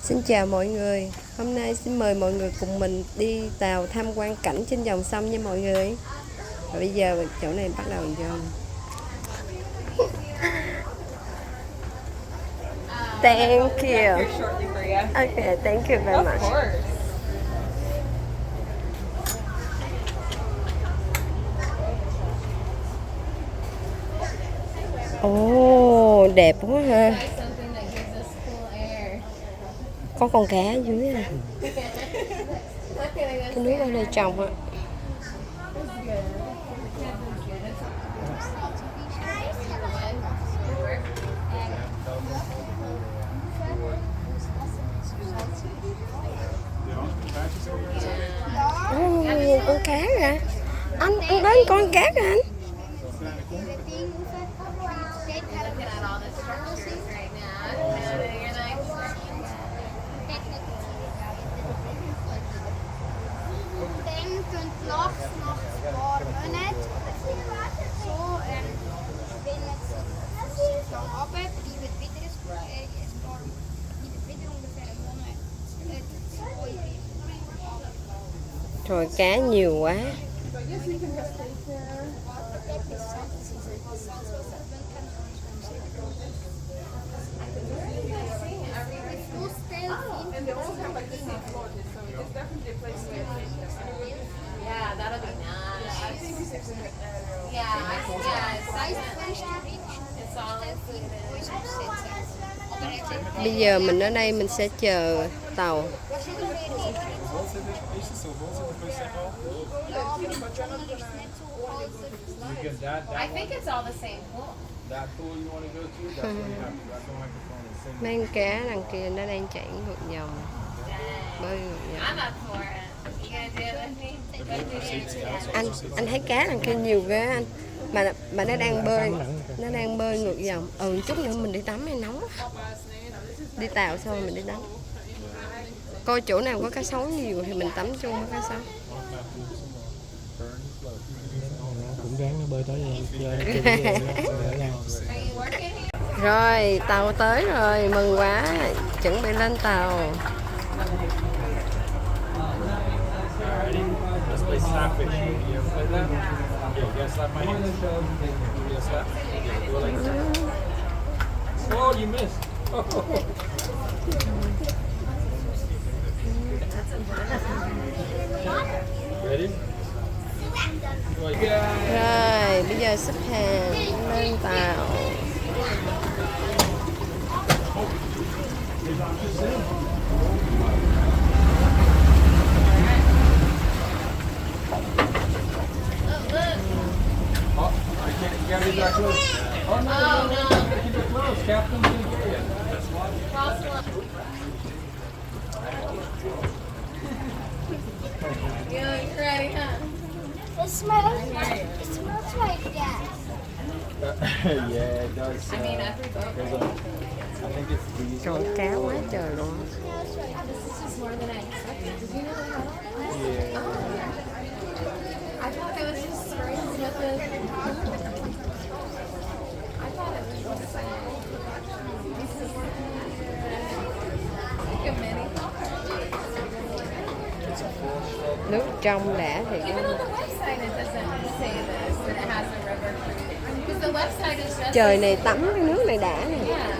Xin chào mọi người. Hôm nay xin mời mọi người cùng mình đi tàu tham quan cảnh trên dòng sông nha mọi người. Và bây giờ chỗ này bắt đầu vô. Thank you. Okay, thank you very much. Ồ, đẹp quá ha. Có con cá dưới à. Cái nước ở đây trồng á. Con cá kìa. Anh đến con cá kìa anh. Trời, cá nhiều quá. Bây giờ mình ở đây mình sẽ chờ tàu. Mấy cá đằng kia nó đang chạy ngược dòng, bơi ngược dòng. Anh thấy cá đằng kia nhiều ghê anh, mà nó đang bơi ngược dòng. Chút nữa mình đi tắm hay nóng quá. Đi tàu xong rồi mình đi tắm, coi chỗ nào có cá sấu nhiều thì mình tắm chung với cá sấu. Cũng ráng nó bơi tới Rồi tàu tới rồi, mừng quá, chuẩn bị lên tàu. Rồi bây giờ xếp hàng lên tàu. It smells like gas. Yeah, it does. I mean, every boat. I think it's these. Trời, cá quá trời luôn. This is more than I expected. Did you know they had all this? Yeah. Oh. I thought it was just sprays with the. I thought it was just like a mini. Nước trong đã thì Even on the website it doesn't say this, that it has a river cruise. Because the website is just. trời này tắm cái nước này đã nè. Yeah.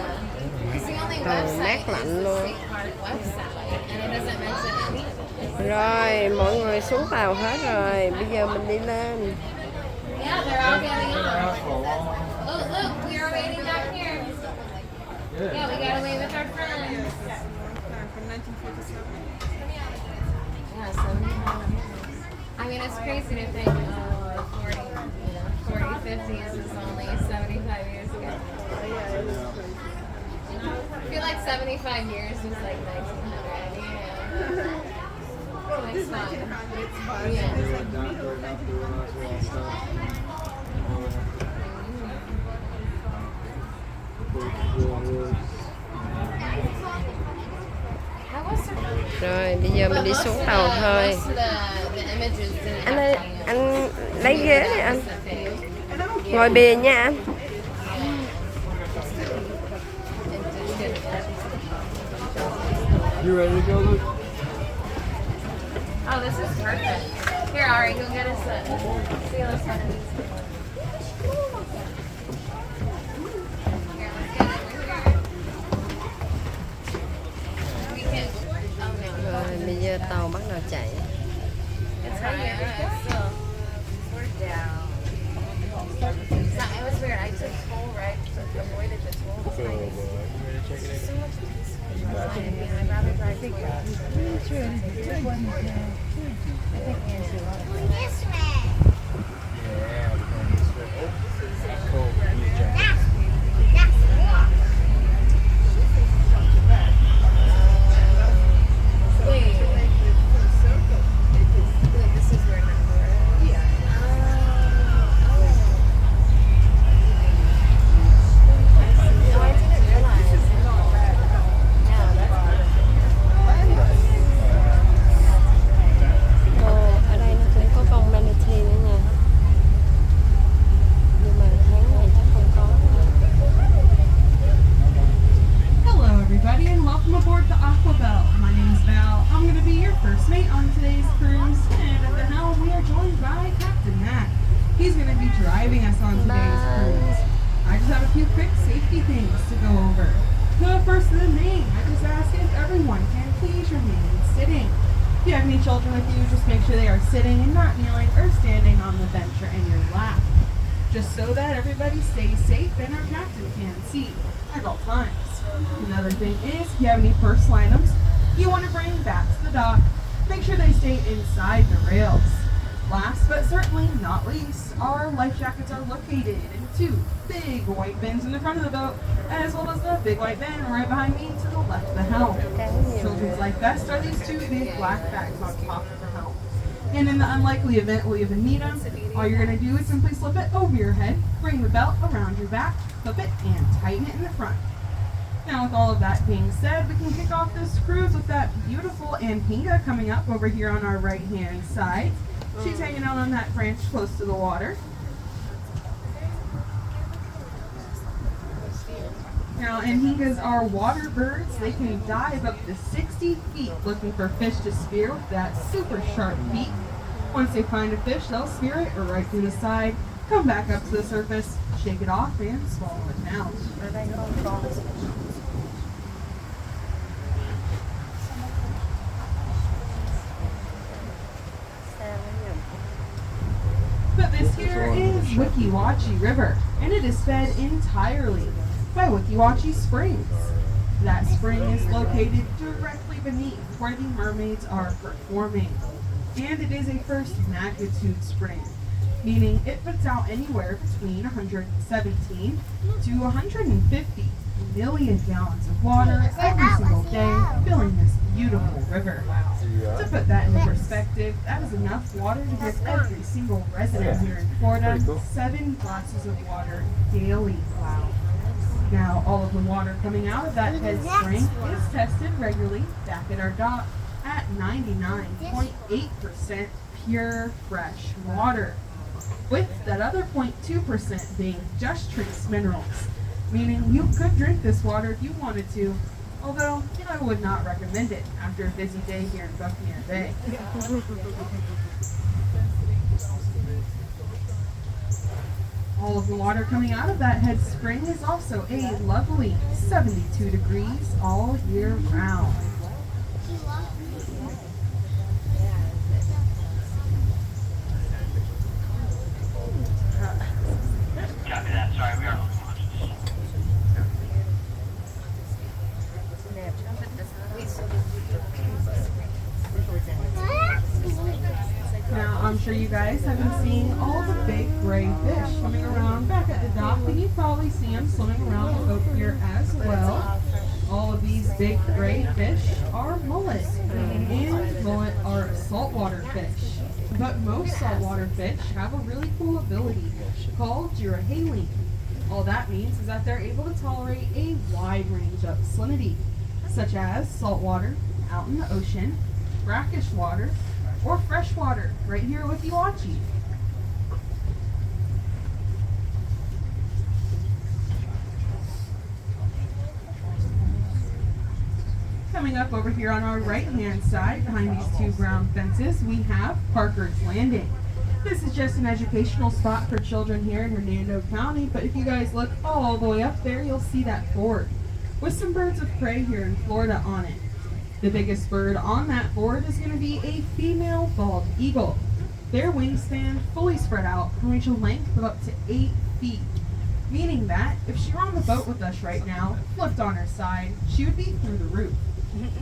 It's the only Trời, website mát is lạnh the luôn. state park website, and it doesn't mention anything. Rồi mọi người xuống tàu hết rồi, bây giờ mình đi lên. Yeah, they're all getting on. Oh, look, we are waiting back here. Yeah, we got away with our friends. From 1947. Yeah, so I mean, it's crazy to think 40, 50s is only 75 years ago. I feel like 75 years was like 1900, It's not. Rồi bây giờ mình đi xuống tàu thôi. Anh ơi, anh lấy ghế đi anh. Ngồi bìa nha anh. You ready to go, Luke? Oh, this is perfect. Here, Ari, go get us a sailor one of these. Here, let's get it over here. We can. Oh no. Rồi bây giờ tàu bắt đầu chạy. It's higher. So we're down. So it was weird. I took toll, right? So avoided the toll. So, you ready to check it So much peaceful. I'd rather drive to work. This way. Yeah, we're going this way. Oh, that's cold. You need a jacket. That's warm. Wait. Wait, this is where number. Yeah. Oh, I didn't realize. Yeah, that's Ồ, ở đây nó cũng có con manatee nữa nha. Nhưng mà tháng này chắc không có. Hello, everybody, and welcome aboard the Aquabelle. My name's Val. I'm going to be your first mate on today's cruise, and at the helm we are joined by Captain Matt. He's going to be driving us on today's cruise. I just have a few quick safety things to go over. First to the name, I just ask if everyone can please remain sitting. If you have any children with you, just make sure they are sitting and not kneeling or standing on the bench or in your lap, just so that everybody stays safe and our captain can see at all times. Another thing is, if you have any personal items you want to bring back to the dock, make sure they stay inside the rails. Last but certainly not least, our life jackets are located in two big white bins in the front of the boat, as well as the big white bin right behind me to the left of the helm. Children's life vests are these two big black bags on top of the helm. And in the unlikely event we'll even need them, all you're going to do is simply slip it over your head, bring the belt around your back, clip it, and tighten it in the front. Now with all of that being said, we can kick off this cruise with that beautiful Anhinga coming up over here on our right hand side. She's hanging out on that branch close to the water. Now Anhingas are water birds. They can dive up to 60 feet looking for fish to spear with that super sharp beak. Once they find a fish, they'll spear it right through the side, come back up to the surface, shake it off, and swallow it down. But this here is Wachee River, and it is fed entirely by Wachee Springs. That spring is located directly beneath where the mermaids are performing. And it is a first magnitude spring, meaning it puts out anywhere between 117 to 150 million gallons of water every single day, filling this beautiful river. To put that into perspective, that is enough water to give every single resident here in Florida 7 glasses of water daily. Wow. Now, all of the water coming out of that head spring is tested regularly back at our dock at 99.8% pure fresh water, with that other 0.2% being just trace minerals, meaning you could drink this water if you wanted to, although I would not recommend it after a busy day here in Buccaneer Bay. All of the water coming out of that head spring is also a lovely 72 degrees all year round. Copy that. Sorry, we are. Now, I'm sure you guys have been seeing all the big gray fish swimming around back at the dock, and you probably see them swimming around the boat here as well. All of these big gray fish are mullet, and mullet are saltwater fish. But most saltwater fish have a really cool ability called gyrohaline. All that means is that they're able to tolerate a wide range of salinity, such as salt water out in the ocean, brackish water, or fresh water right here with Wachee. Coming up over here on our right-hand side, behind these two brown fences, we have Parker's Landing. This is just an educational spot for children here in Hernando County, but if you guys look all the way up there, you'll see that board with some birds of prey here in Florida on it. The biggest bird on that board is going to be a female bald eagle. Their wingspan, fully spread out, can reach a length of up to 8 feet, meaning that if she were on the boat with us right now, flipped on her side, she would be through the roof,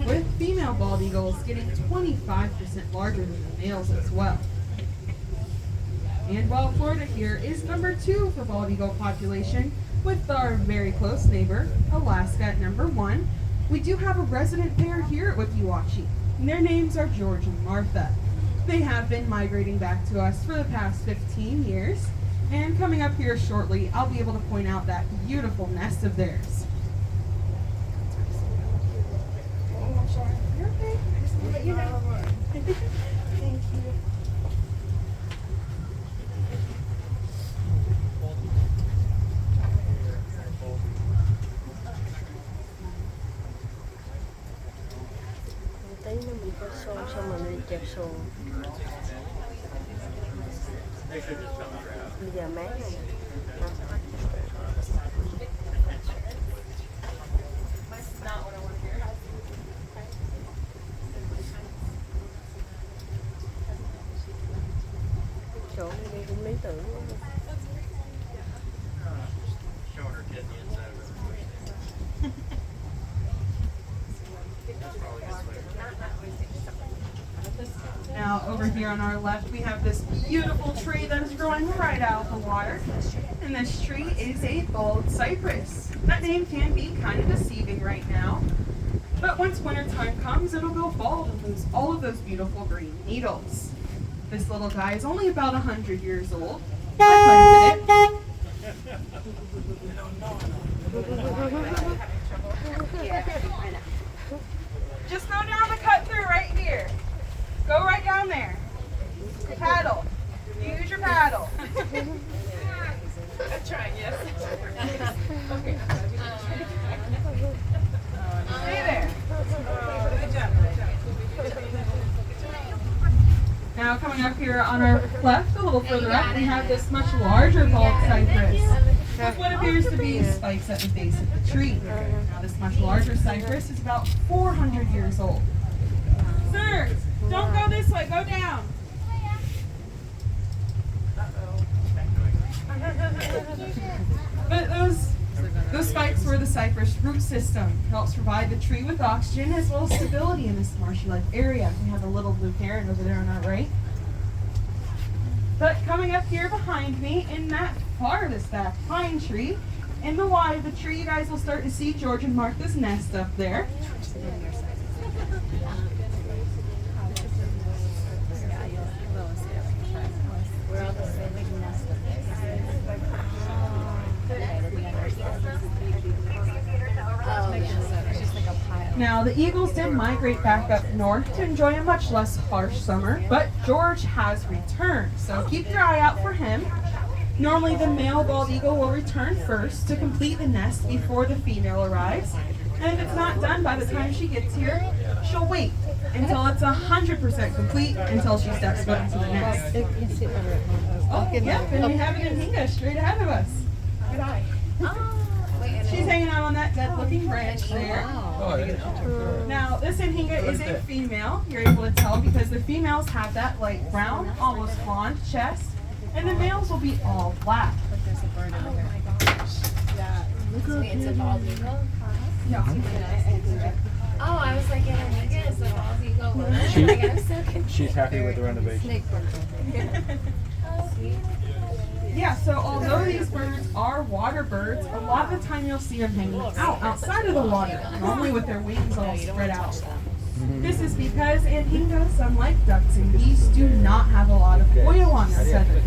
with female bald eagles getting 25% larger than the males as well. And while Florida here is number 2 for bald eagle population, with our very close neighbor, Alaska, at number 1, we do have a resident pair here at Weeki, Wachee, and their names are George and Martha. They have been migrating back to us for the past 15 years, and coming up here shortly, I'll be able to point out that beautiful nest of theirs. You're okay. I just want to let you know. Thank you. Tí nữa mình có xô xong rồi mình chẹp xô. Bây giờ mát rồi. Chỗ này đi cũng lý tưởng quá. Showing her kid the inside of her. Now over here on our left we have this beautiful tree that is growing right out of the water. And this tree is a bald cypress. That name can be kind of deceiving right now. But once wintertime comes, it'll go bald and lose all of those beautiful green needles. This little guy is only about 100 years old. I planted it. Just go down the cut through right here. Go right down there. Paddle. Use your paddle. I'm trying, yes. Okay. Stay there. Good job. Now coming up here on our left, a little further up, we have this much larger bald cypress with what appears to be spikes at the base of the tree. Now this much larger cypress is about 400 years old. Sir, don't go this way, go down. But those spikes were the cypress root system. Helps provide the tree with oxygen as well as stability in this marshy-like area. We have a little blue heron over there on our right. But coming up here behind me, in that farthest back pine tree, in the wide of the tree, you guys will start to see George and Martha's nest up there. Now, the eagles did migrate back up north to enjoy a much less harsh summer, but George has returned, so keep your eye out for him. Normally, the male bald eagle will return first to complete the nest before the female arrives, and if it's not done by the time she gets here, she'll wait until it's 100% complete until she steps foot into the nest. Oh, yep, and we have it in Hinga straight ahead of us. Good eye. She's hanging out on that dead-looking branch there. Now, this Inhinga is a female. You're able to tell because the females have that light brown, almost blonde chest, and the males will be all black. But there's a bird over here. Oh my gosh. Yeah. It's a bald eagle? Oh, I was like, yeah, I think it's a bald eagle. Like, I'm so confused. She's happy with the renovation. Oh, sweet. Yeah, so although these birds are water birds, a lot of the time you'll see them hanging out outside of the water, normally with their wings all spread out. This is because Inhingas, unlike ducks and geese, do not have a lot of oil on their feathers.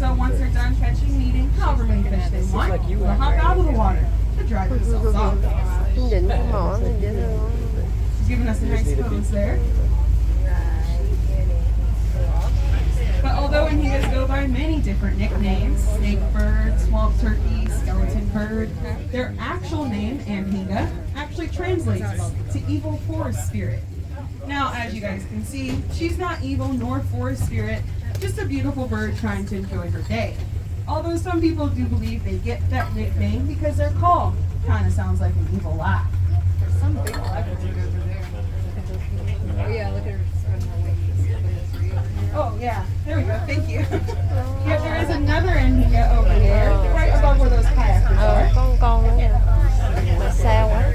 So once they're done catching and eating however many fish they want, they'll hop out of the water to dry themselves off. She's Giving us a nice pose there. But although Inhingas go by many different nicknames, snake bird, swamp turkey, skeleton bird, their actual name, Inhinga, actually actually translates to evil forest spirit. Now, as you guys can see, she's not evil nor forest spirit, just a beautiful bird trying to enjoy her day. Although some people do believe they get that nickname because their call kind of sounds like an evil laugh. There's some big leopards over there. Oh yeah, look at her spreading her wings. Oh yeah, there we go, thank you. Yeah, there is another India over there, right above where those kayakers are. Có con nữa nè. Mà sao quá.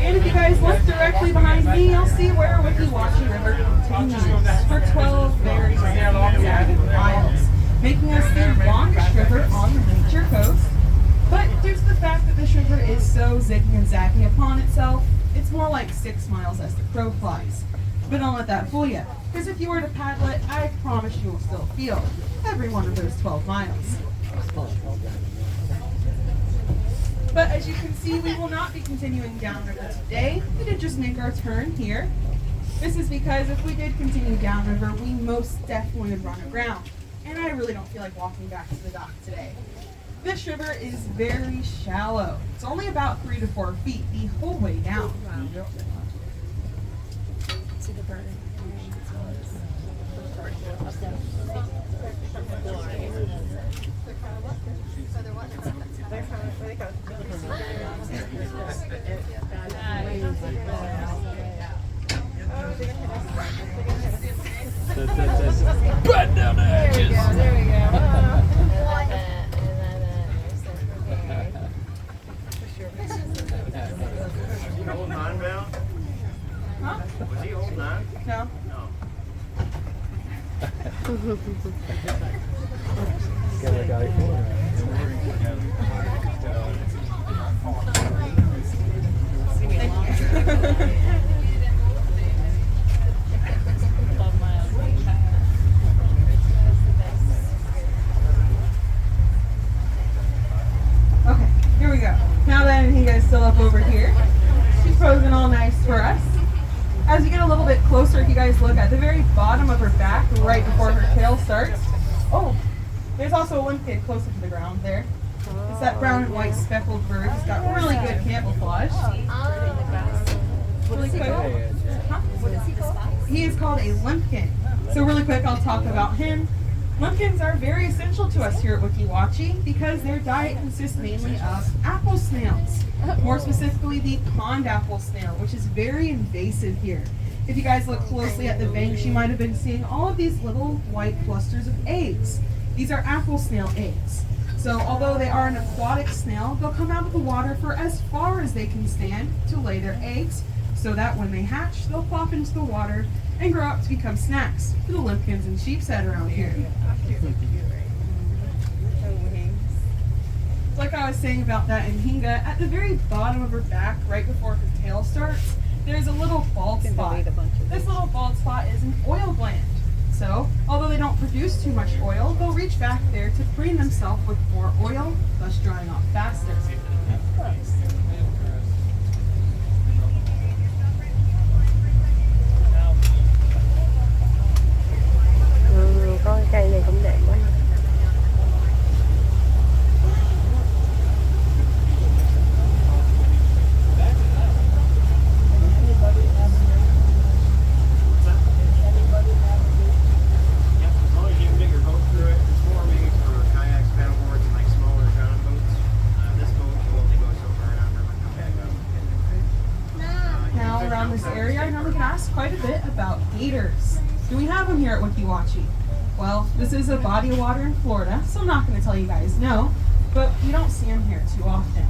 And if you guys look directly behind me, you'll see where Wachee River continues for 12 very zigzagged miles, making us the longest river on the nature coast. But due to the fact that this river is so ziggy and zaggy upon itself, it's more like 6 miles as the crow flies. But don't let that fool you, because if you were to paddle it, I promise you will still feel every one of those 12 miles. But as you can see, we will not be continuing downriver today. We did just make our turn here. This is because if we did continue downriver, we most definitely would run aground. And I really don't feel like walking back to the dock today. This river is very shallow. It's only about 3 to 4 feet the whole way down. See the bird. Button down the edges. There we go. Was he old 9 Val? Huh? Was he old 9? No. No. Okay, here we go. Now that he is still up over here, she's posing all nice for us. As you get a little bit closer, if you guys look at the very bottom of her back, right before her tail starts. Oh, there's also a limpkin closer to the ground there. It's that brown and white speckled bird. It's got really good camouflage. Really quick. Huh? He is called a limpkin. So really quick, I'll talk about him. Limpkins are very essential to us here at Wachee because their diet consists mainly of apple snails. More specifically, the pond apple snail, which is very invasive here. If you guys look closely at the banks, you might have been seeing all of these little white clusters of eggs. These are apple snail eggs. So although they are an aquatic snail, they'll come out of the water for as far as they can stand to lay their eggs, so that when they hatch, they'll plop into the water and grow up to become snacks for the limpkins and sheepshead around here. Like I was saying about that Inhinga, at the very bottom of her back, right before her tail starts, there's a little bald spot. This little bald spot is an oil gland. So, although they don't produce too much oil, they'll reach back there to preen themselves with more oil, thus drying off faster. Có cái cây này cũng đẹp quá. Now around this area, I know we can ask quite a bit about gators. Do we have them here at Wachee? Well, this is a body of water in Florida, so I'm not going to tell you guys no, but we don't see them here too often.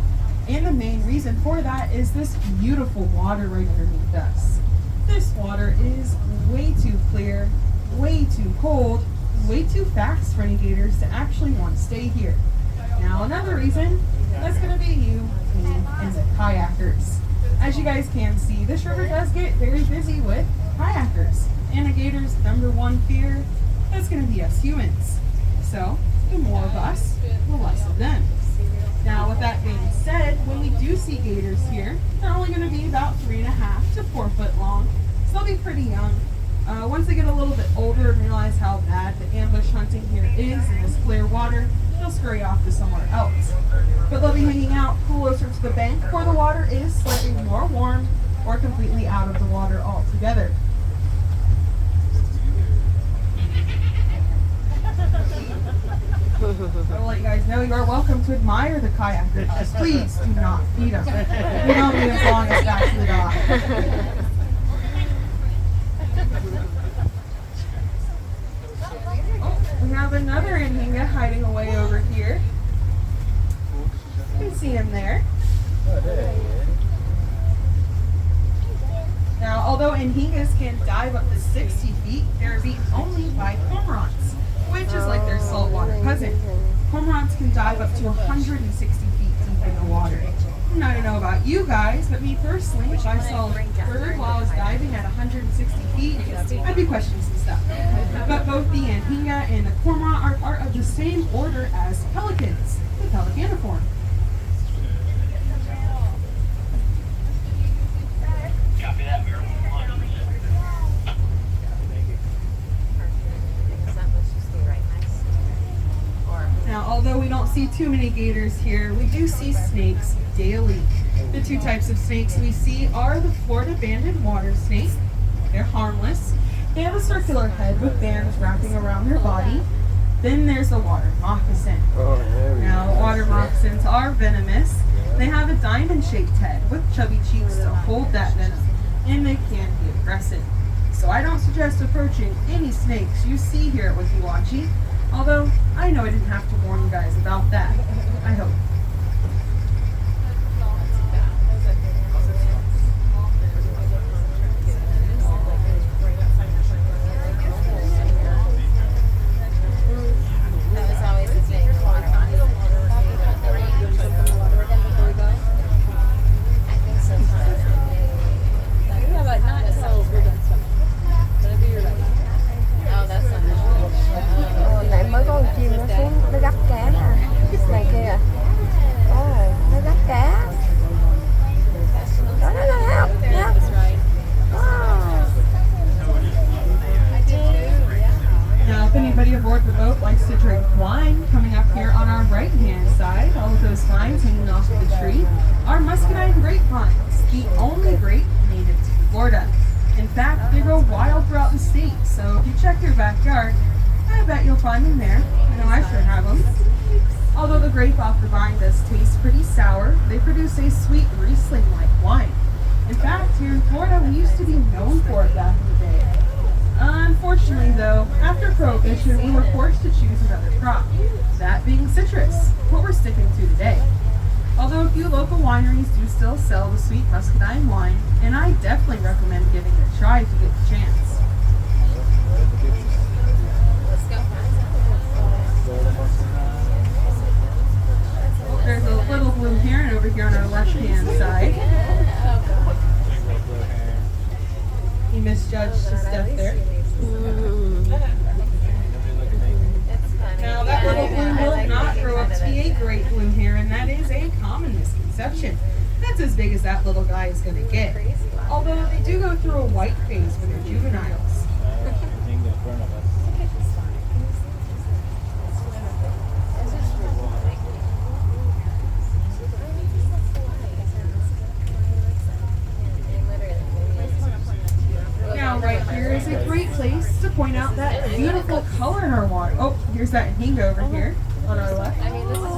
And the main reason for that is this beautiful water right underneath us. This water is way too clear, way too cold, way too fast for any gators to actually want to stay here. Now another reason, that's going to be you, me, and the kayakers. As you guys can see, this river does get very busy with kayakers. And a gator's number one fear, that's going to be us humans. So, the more of us, the less of them. Now, with that being said, when we do see gators here, they're only going to be about 3.5 to 4 foot long. So they'll be pretty young. Once they get a little bit older and realize how bad the ambush hunting here is in this clear water, they'll scurry off to somewhere else. But they'll be hanging out closer to the bank where the water is slightly more warm or completely out of the water altogether. I will let you guys know you are welcome to admire the kayakers. Just please do not feed them. We don't need them following us back to the dock. Oh, we have another Anhinga hiding away over here. You can see him there. Now, although Anhingas can dive up to 60 feet, they're beaten only by cormorants, which is like their saltwater cousin. Cormorants can dive up to 160 feet deep in the water. I don't know about you guys, but me personally, if I saw a bird while I was diving at 160 feet, I'd be questioning some stuff. But both the Anhinga and the cormorant are part of the same order as pelicans, the pelicaniform. Now, although we don't see too many gators here, we do see snakes daily. The two types of snakes we see are the Florida banded water snake. They're harmless. They have a circular head with bands wrapping around their body. Then there's the water moccasin. Now, water moccasins are venomous. They have a diamond-shaped head with chubby cheeks to hold that venom, and they can be aggressive. So I don't suggest approaching any snakes you see here at Wachee. Although, I know I didn't have to warn you guys about that. I hope. That was always the thing. I think sometimes. Yeah, but not until we're done stuff. Oh, that's not Hồi nãy mới có con chim nó xuống nó gắp cá này kia. Nó gắp cá. Đó nó Now, if anybody aboard the boat likes to drink wine, coming up here on our right-hand side, all of those vines hanging off of the tree, are muscadine grapevines, the only grape native to Florida. In fact, they grow wild throughout the state, so if you check your backyard, I bet you'll find them there. I know I sure have them. Although the grape off the vine does taste pretty sour, they produce a sweet Riesling-like wine. In fact, here in Florida, we used to be known for it back in the day. Unfortunately, though, after Prohibition, we were forced to choose another crop, that being citrus, what we're sticking to today. Although a few local wineries do still sell the sweet muscadine wine, and I definitely recommend giving it a try if you get the chance. Oh, there's a little blue heron over here on our left-hand side. He misjudged his step there. Now, that little blue will not grow up to be a great blue heron. That is a common misconception. That's as big as that little guy is going to get. Although they do go through a white phase when they're juveniles. Now, right here is a great place to point out that beautiful color in our water. Oh, here's that Anhinga over here on our left. I mean, this is the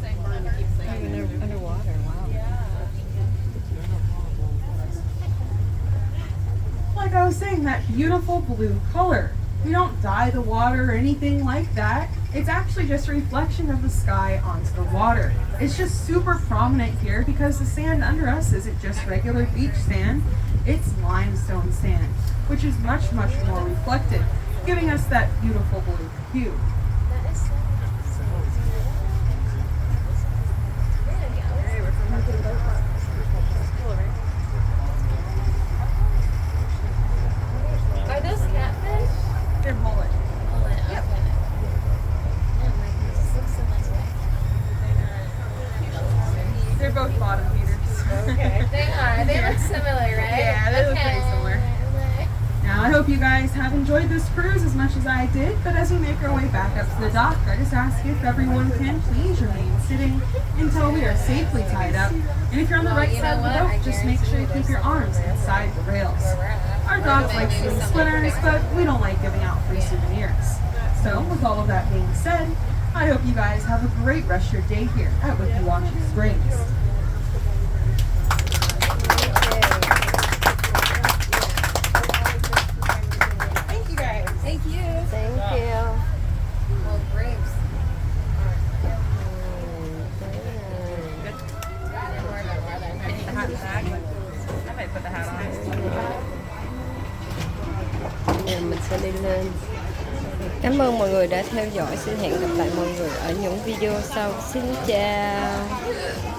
same bird that keeps saying. underwater. Wow. Like I was saying, that beautiful blue color. We don't dye the water or anything like that. It's actually just a reflection of the sky onto the water. It's just super prominent here because the sand under us isn't just regular beach sand, it's limestone sand, which is much, much more reflective, giving us that beautiful blue hue. Are those catfish? They're mullet. Yep. They're both bottom feeders. They are. They look similar, right? Yeah, they look pretty similar. Now, I hope you guys have enjoyed this cruise as much as I did, but as we make our way back up to the dock, I just ask if everyone can please remain sitting until we are safely tied up. And if you're on the right side of the boat, just make sure you keep your arms inside the rails. Our dogs like seeing splitters, but we don't like giving out free souvenirs. So with all of that being said, I hope you guys have a great rest of your day here at Wachee Springs. Thank you guys. Thank you. Thank you. Well, grapes. Giờ mình sẽ đi lên. Cảm ơn mọi người đã theo dõi. Xin hẹn gặp lại mọi người ở những video sau. Xin chào.